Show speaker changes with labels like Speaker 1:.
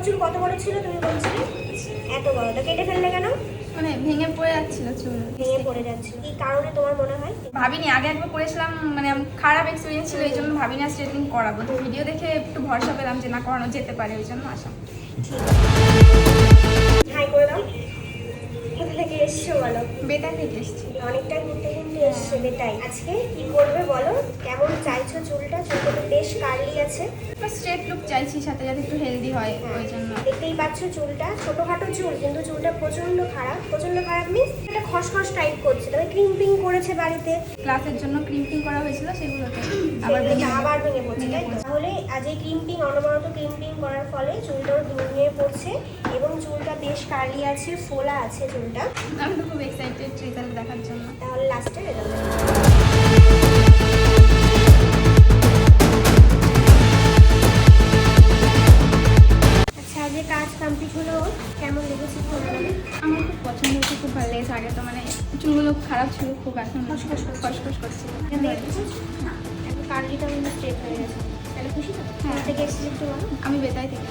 Speaker 1: চুল কত বড় ছিল তুমি বলছিলে? এত বড়, তো কেটে ফেললে কেন?
Speaker 2: মানে ভেঙে পড়ে যাচ্ছিল চুল,
Speaker 1: ভেঙে পড়ে যাচ্ছিল, কি কারণে তোমার মনে হয়?
Speaker 2: ভাবিনি। আগে একবার করেছিলাম, মানে খারাপ এক্সপিরিয়েন্স ছিল, এই জন্য ভাবিনি আর স্ট্রেটনিং করাবো। তো ভিডিও দেখে একটু ভরসা পেলাম যে না, করানো যেতে পারে, ওই জন্য আসা।
Speaker 1: ঠিক আছে, হাই করে দাও। কোথা থেকে এসছো বলো?
Speaker 2: বেতার থেকে এসেছি।
Speaker 1: অনেকটাই ঘুরতে ঘুরতে এসছে বেটাই। আজকে কি করবে বলো? কেমন চাইছো চুলটা? চুলটা তো বেশ কার্লি আছে।
Speaker 2: স্ট্রেট লুক চাইছি, সাথে যাতে একটু হেলদি হয়, ওই জন্য।
Speaker 1: দেখতেই পাচ্ছ চুলটা ছোটখাটো চুল, কিন্তু চুলটা প্রচন্ড খারাপ। প্রচন্ড খারাপ মিন্স এটা খসখস টাইপ করছে। তবে ক্রিম্পিং করেছে বাড়িতে,
Speaker 2: ক্লাসের জন্য ক্রিম্পিং করা হয়েছিল, সেগুলোতে
Speaker 1: আবার ভেঙে পড়ছে, তাই তো? তাহলে আজ এই ক্রিম্পিং, অনবরত ক্রিম্পিং করার ফলে চুলটাও ভেঙে পড়ছে এবং চুলটা বেশ কার্লি আছে, ফোলা আছে চুলটা।
Speaker 2: আমি তো খুব এক্সাইটেড রেজাল্ট দেখার জন্য।
Speaker 1: তাহলে লাস্টে রেজাল্ট। আচ্ছা, আজকে কাজ কমপ্লিট হলো, কেমন লেগেছে?
Speaker 2: আমার খুব পছন্দ হয়েছে, খুব ভালো লেগেছে। আগে তো মানে চুলগুলো খারাপ ছিল খুব, এখন
Speaker 1: খসখস
Speaker 2: করছিল।
Speaker 1: না, এখন কার্লিটা স্ট্রেট হয়ে গেছে। তাহলে খুশি তো?
Speaker 2: হ্যাঁ।
Speaker 1: থেকে এসেছি একটু বলো।
Speaker 2: আমি বেতাই থেকে।